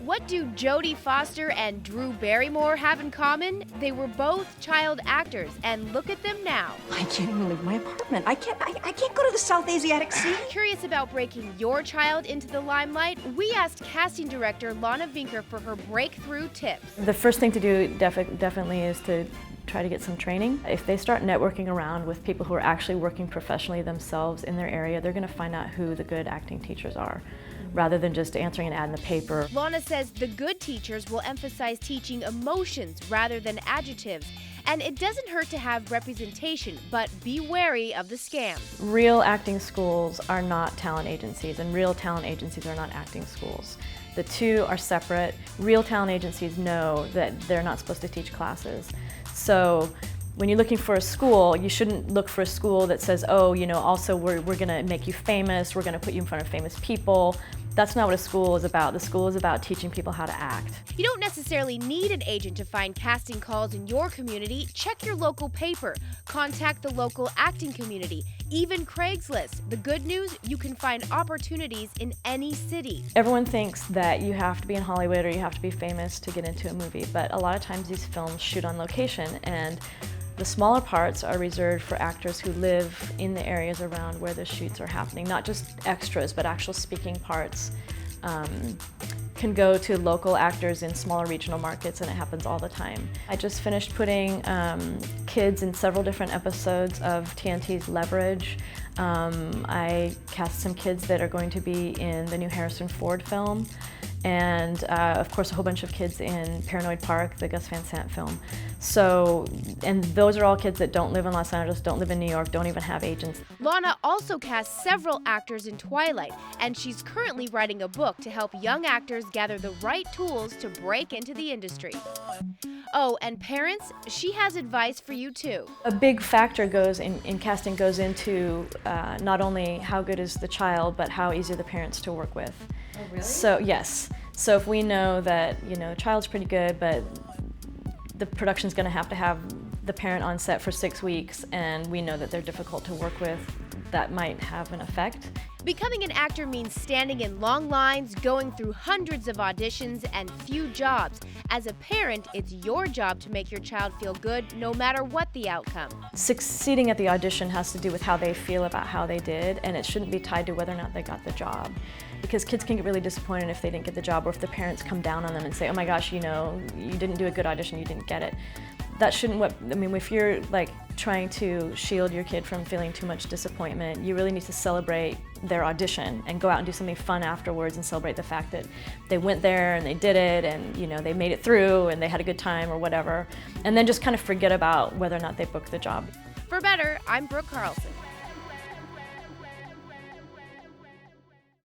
What do Jodie Foster and Drew Barrymore have in common? They were both child actors, and look at them now. I can't even leave my apartment. I can't go to the South Asiatic Sea. Curious about breaking your child into the limelight? We asked casting director Lana Veenker for her breakthrough tips. The first thing to do definitely is to try to get some training. If they start networking around with people who are actually working professionally themselves in their area, they're going to find out who the good acting teachers are, rather than just answering an ad in the paper. Lana says the good teachers will emphasize teaching emotions rather than adjectives. And it doesn't hurt to have representation, but be wary of the scams. Real acting schools are not talent agencies, and real talent agencies are not acting schools. The two are separate. Real talent agencies know that they're not supposed to teach classes. So when you're looking for a school, you shouldn't look for a school that says, oh, also we're going to make you famous, we're going to put you in front of famous people. That's not what a school is about. The school is about teaching people how to act. You don't necessarily need an agent to find casting calls in your community. Check your local paper. Contact the local acting community, even Craigslist. The good news, you can find opportunities in any city. Everyone thinks that you have to be in Hollywood or you have to be famous to get into a movie, but a lot of times these films shoot on location, and the smaller parts are reserved for actors who live in the areas around where the shoots are happening. Not just extras, but actual speaking parts can go to local actors in smaller regional markets, and it happens all the time. I just finished putting kids in several different episodes of TNT's Leverage. I cast some kids that are going to be in the new Harrison Ford film. And of course a whole bunch of kids in Paranoid Park, the Gus Van Sant film. So, and those are all kids that don't live in Los Angeles, don't live in New York, don't even have agents. Lana also cast several actors in Twilight, and she's currently writing a book to help young actors gather the right tools to break into the industry. Oh, and parents, she has advice for you too. A big factor in casting goes into not only how good is the child, but how easy are the parents to work with. Oh, really? So, yes. So if we know that, the child's pretty good, but the production's going to have the parent on set for 6 weeks, and we know that they're difficult to work with, that might have an effect. Becoming an actor means standing in long lines, going through hundreds of auditions, and few jobs. As a parent, it's your job to make your child feel good no matter what the outcome. Succeeding at the audition has to do with how they feel about how they did, and it shouldn't be tied to whether or not they got the job. Because kids can get really disappointed if they didn't get the job, or if the parents come down on them and say, oh my gosh, you didn't do a good audition, you didn't get it. That shouldn't if you're trying to shield your kid from feeling too much disappointment, you really need to celebrate their audition and go out and do something fun afterwards and celebrate the fact that they went there and they did it, and they made it through and they had a good time or whatever. And then just kind of forget about whether or not they booked the job. For Better, I'm Brooke Carlson.